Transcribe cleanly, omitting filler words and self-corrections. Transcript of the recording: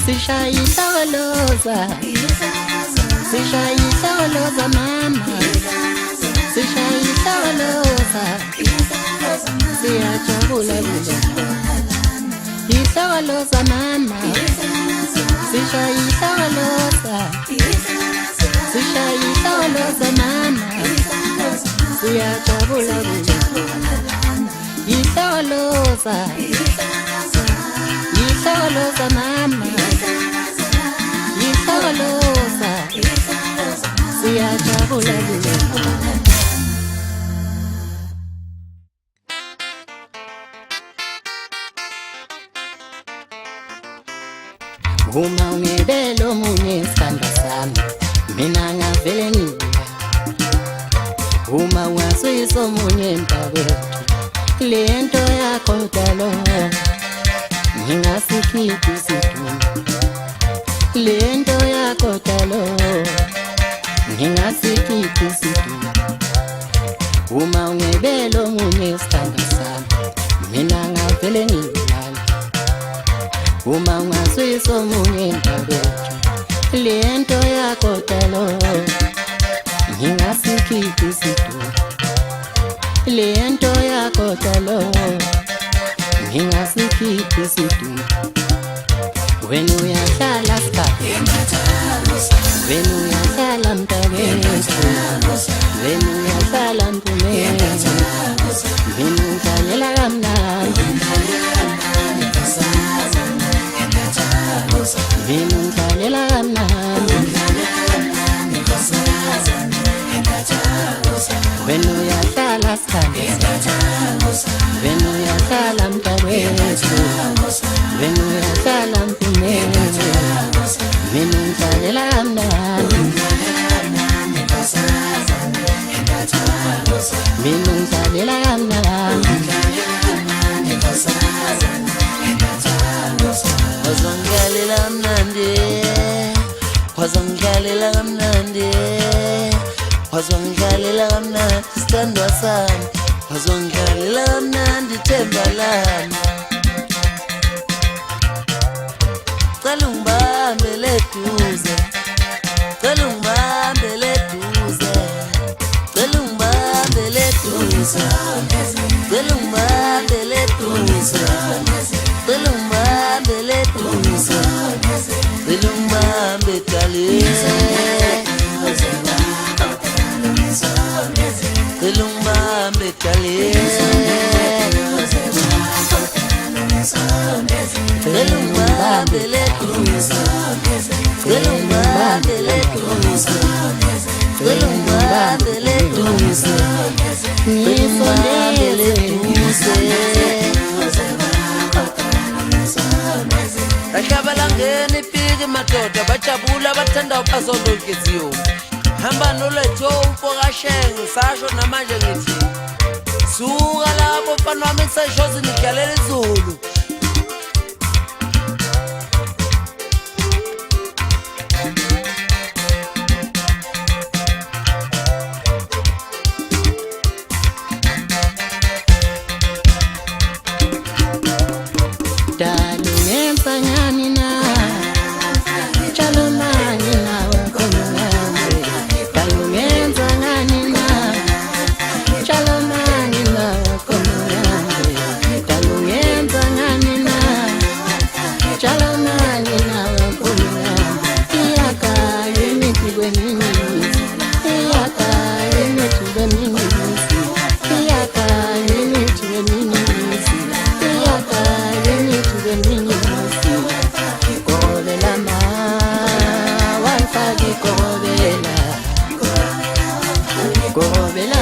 Sishayisa waloza, sishayisa waloza mama, sishayisa waloza, siyajabula bila. Isa waloza mama, sishayisa waloza, sishayisa waloza mama, siyajabula bila. Isa waloza, isa waloza mama, isa waloza, siyajabula bila. Uma ungibelo munye isandla sami, mina ngavele ngiya. Uma ungasuyisa munye mntakwethu, lento yakho dalo ngingasikhiphi isidumbu. Lento yakho dalo ngingasikhiphi isidumbu. Uma ungibelo munye isandla sami, mina ngavele ngiya. Uma ungasuyisa munye mntakwethu, lento yakho dalo ngingasikhiphi isidumbu. Lento yakho dalo ngingasikhiphi isidumbu. Wena uyahlala sikhathi, wena uyahlala mntakwethu, wena uyahlala mphumela, mina ngidlalela kamnandi, mina ngidlalela kamnandi. Wena uyahlala sikhathi, wena uyahlala mntakwethu, wena uyahlala mphumela, mina ngidlalela kamnandi, mina ngidlalela kamnandi. Wazongilalela kamnandi, wazongilalela kamnandi, wazongilalela kamnandi sithandwa sami, wazongilalela kamnandi themba lami. Cela ungibambele eduze, cela ungibambele eduze, cela ungibambele eduze, cela ungibambele eduze, cela ungibambele eduze, cela ungibambe dale, cela ungibambe dale, cela ungibambele eduze, cela ungibambele eduze, cela ungibambele eduze, ngifondele eduze. Akabalangeni ifike madoda bajabula bathanda ubazondo inhliziyo. Hamba noletho ufokashenge sasho namanje ngithi suka lapho mfana wami ngisayishoza ngigalela izulu. Korobela